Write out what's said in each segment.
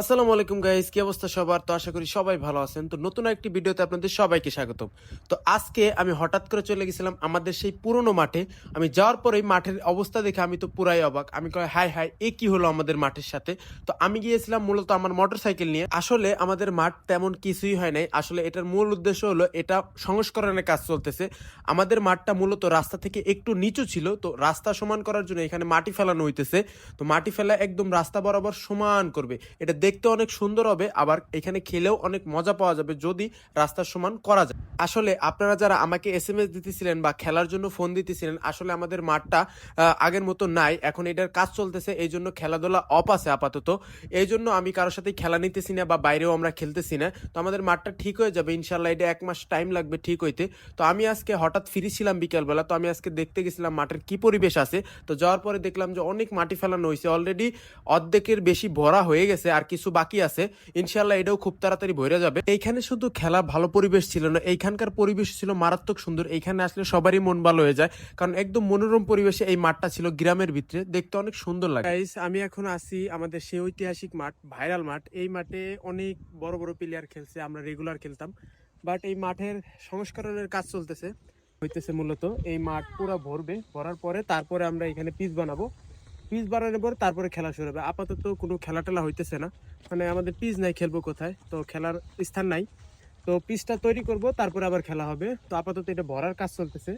আসসালামু আলাইকুম গাইস, কি অবস্থা সবার? তো আশা করি সবাই ভালো আছেন। তো নতুন একটি ভিডিওতে আপনাদের সবাইকে স্বাগতম। তো আজকে আমি হঠাৎ করে চলে গেছিলাম আমাদের সেই পুরনো মাঠে। আমি যাওয়ার পরেই মাঠের অবস্থা দেখে আমি তো পুরাই অবাক। আমি কই হাই হাই, এ কি হলো আমাদের মাঠের সাথে? তো আমি গিয়েছিলাম মূলত আমার মোটরসাইকেল নিয়ে। আসলে আমাদের মাঠ তেমন কিছুই হয় নাই। আসলে এটার মূল উদ্দেশ্য হলো এটা সংস্করণের কাজ চলতেছে। আমাদের মাঠটা মূলত রাস্তা থেকে একটু নিচু ছিল, তো রাস্তা সমান করার জন্য এখানে মাটি ফেলানো হইতেছে। তো মাটি ফেলা একদম রাস্তা বরাবর সমান করবে। এটা দেখতে অনেক সুন্দর হবে, আবার এখানে খেলেও অনেক মজা পাওয়া যাবে যদি রাস্তার সমান করা যায়। আসলে আপনারা যারা আমাকে এসএমএস দিতেছিলেন বা খেলার জন্য ফোন দিতেছিলেন, আসলে আমাদের মাঠটা আগের মতো নাই, এখন এটার কাজ চলতেছে, এই জন্য খেলাধুলা অফ আছে আপাতত। এই জন্য আমি কারোর সাথে খেলা নিতেছি না বা বাইরেও আমরা খেলতেছি না। তো আমাদের মাঠটা ঠিক হয়ে যাবে ইনশাল্লাহ, এটা 1 মাস টাইম লাগবে ঠিক হইতে। তো আমি আজকে হঠাৎ ফ্রি ছিলাম বিকেলবেলা, তো আমি আজকে দেখতে গেছিলাম মাঠের কি পরিবেশ আছে। তো যাওয়ার পরে দেখলাম যে অনেক মাটি ফেলানো হয়েছে অলরেডি, অর্ধেকের বেশি ভরা হয়ে গেছে, আর কিছু বাকি আছে। ইনশাল্লাহ এটাও খুব তাড়াতাড়ি ভরে যাবে। এইখানে শুধু খেলা ভালো পরিবেশ ছিল না, এইখানকার পরিবেশ ছিল মারাত্মক সুন্দর। এইখানে আসলে সবারই মন ভালো হয়ে যায়, কারণ একদম মনোরম পরিবেশে এই মাঠটা ছিল, গ্রামের ভিতরে দেখতে অনেক সুন্দর লাগে। গাইস, আমি এখন আছি আমাদের সেই ঐতিহাসিক মাঠ, ভাইরাল মাঠ। এই মাঠে অনেক বড় বড় প্লেয়ার খেলছে, আমরা রেগুলার খেলতাম। বাট এই মাঠের সংস্করণের কাজ চলতেছে হইতেছে মূলত। এই মাঠ পুরো ভরবে, ভরার পরে তারপরে আমরা এখানে পিচ বানাবো। পিচ বানানোর পর তারপরে খেলা শুরু হবে। আপাতত কোনো খেলা টেলা হইতেছে না, মানে আমাদের পিচ নাই, খেলবো কোথায়? তো খেলার স্থান নাই। তো পিচটা তৈরি করব, তারপরে আবার খেলা হবে। তো আপাতত এটা ভরার কাজ চলতেছে,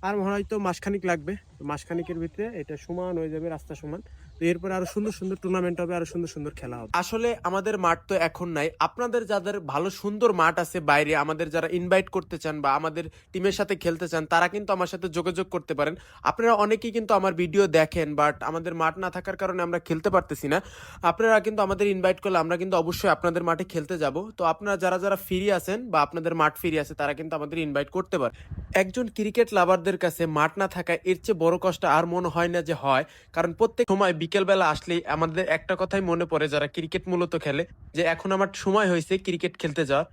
আর হয়তো মাসখানিক লাগবে। তো মাসখানিকের ভিতরে এটা সমান হয়ে যাবে, রাস্তা সমান। তো এরপরে আরো সুন্দর সুন্দর টুর্নামেন্ট হবে, আরো সুন্দর সুন্দর খেলা হবে। আসলে আমাদের মাঠ তো এখন নাই। আপনাদের যাদের ভালো সুন্দর মাঠ আছে বাইরে, আমাদের যারা ইনভাইট করতে চান বা আমাদের টিমের সাথে খেলতে চান, তারা কিন্তু আমার সাথে যোগাযোগ করতে পারেন। আপনারা অনেকেই কিন্তু আমার ভিডিও দেখেন, বাট আমাদের মাঠ না থাকার কারণে আমরা খেলতে পারতেছি না। আপনারা কিন্তু আমাদের ইনভাইট করলে আমরা কিন্তু অবশ্যই আপনাদের মাঠে খেলতে যাব। তো আপনারা যারা যারা ফ্রি আছেন বা আপনাদের মাঠ ফ্রি আছে, তারা কিন্তু আমাদের ইনভাইট করতে পারে। একজন ক্রিকেট লাভারদের কাছে মাঠ না থাকায় এর চেয়ে বড় কষ্ট আর মনে হয় না যে হয়। কারণ প্রত্যেক সময় বিকেলবেলা আসলেই আমাদের একটা কথাই মনে পড়ে, যারা ক্রিকেট মূলত খেলে, যে এখন আমার সময় হয়েছে ক্রিকেট খেলতে যাওয়ার।